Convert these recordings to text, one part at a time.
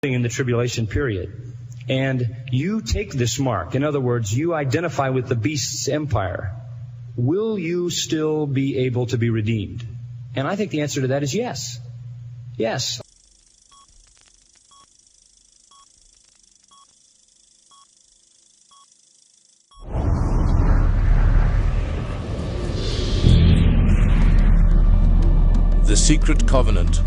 in the tribulation period, and you take this mark, in other words, you identify with the beast's empire, will you still be able to be redeemed? And I think the answer to that is yes. Yes. The Secret Covenant.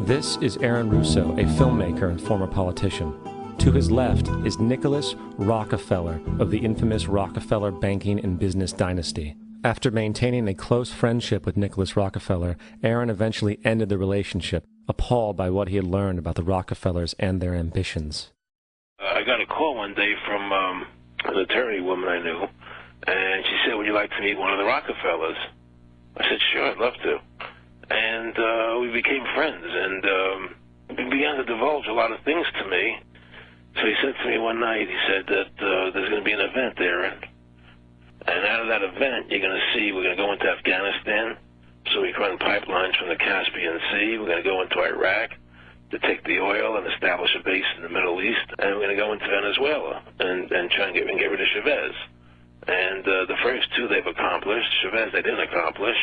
This is Aaron Russo, a filmmaker and former politician. To his left is Nicholas Rockefeller of the infamous Rockefeller banking and business dynasty. After maintaining a close friendship with Nicholas Rockefeller, Aaron eventually ended the relationship, appalled by what he had learned about the Rockefellers and their ambitions. I got a call one day from an attorney woman I knew, and she said, "Would you like to meet one of the Rockefellers?" I said, "Sure, I'd love to." And we became friends, and he began to divulge a lot of things to me. So he said to me one night, he said that there's going to be an event there, and out of that event, you're going to see, we're going to go into Afghanistan, so we can run pipelines from the Caspian Sea. We're going to go into Iraq to take the oil and establish a base in the Middle East, and we're going to go into Venezuela and try and get rid of Chavez. And the first two they've accomplished. Chavez they didn't accomplish.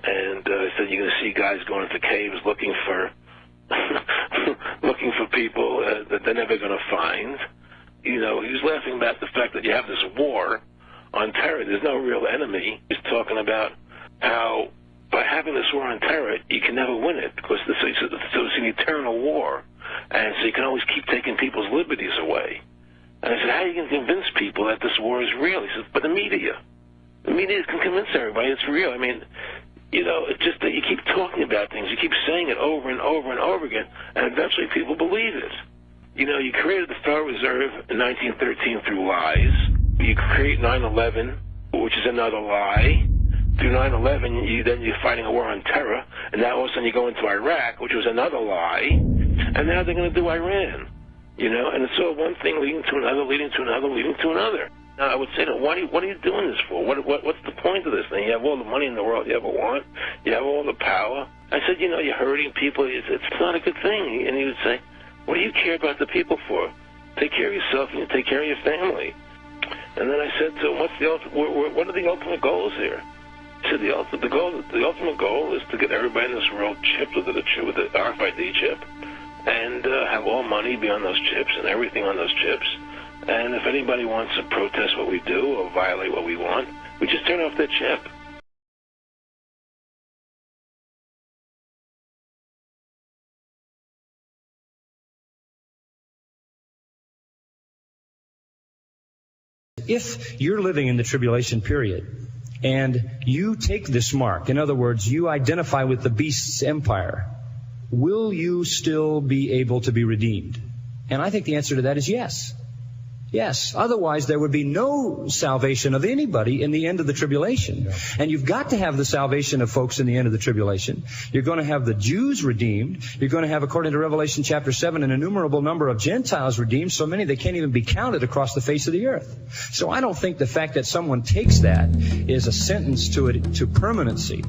And he said you're going to see guys going into caves looking for people that they're never going to find. You know, he was laughing about the fact that you have this war on terror. There's no real enemy. He's talking about how by having this war on terror, you can never win it because so it's an eternal war. And so you can always keep taking people's liberties away. And I said, how are you going to convince people that this war is real? He said, but the media can convince everybody it's real. I mean, you know, it's just that you keep talking about things. You keep saying it over and over and over again, and eventually people believe it. You know, you created the Federal Reserve in 1913 through lies. You create 9/11, which is another lie. Through 9/11, then you're fighting a war on terror, and now all of a sudden you go into Iraq, which was another lie, and now they're going to do Iran. You know, and it's all one thing leading to another, leading to another, leading to another. Now, I would say to them, what are you doing this for? What's the point of this thing? You have all the money in the world you ever want. You have all the power. I said, you know, you're hurting people. It's not a good thing. And he would say, what do you care about the people for? Take care of yourself and you take care of your family. And then I said to him, what are the ultimate goals here? He said, the ultimate goal is to get everybody in this world chipped with the RFID chip and have all money be on those chips and everything on those chips. And if anybody wants to protest what we do or violate what we want, we just turn off their chip. If you're living in the tribulation period and you take this mark, in other words, you identify with the beast's empire, will you still be able to be redeemed? And I think the answer to that is yes. Yes. Otherwise, there would be no salvation of anybody in the end of the tribulation. Yeah. And you've got to have the salvation of folks in the end of the tribulation. You're going to have the Jews redeemed. You're going to have, according to Revelation chapter 7, an innumerable number of Gentiles redeemed, so many they can't even be counted across the face of the earth. So I don't think the fact that someone takes that is a sentence to permanency.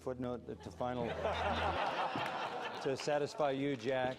footnote to final to satisfy you, Jack.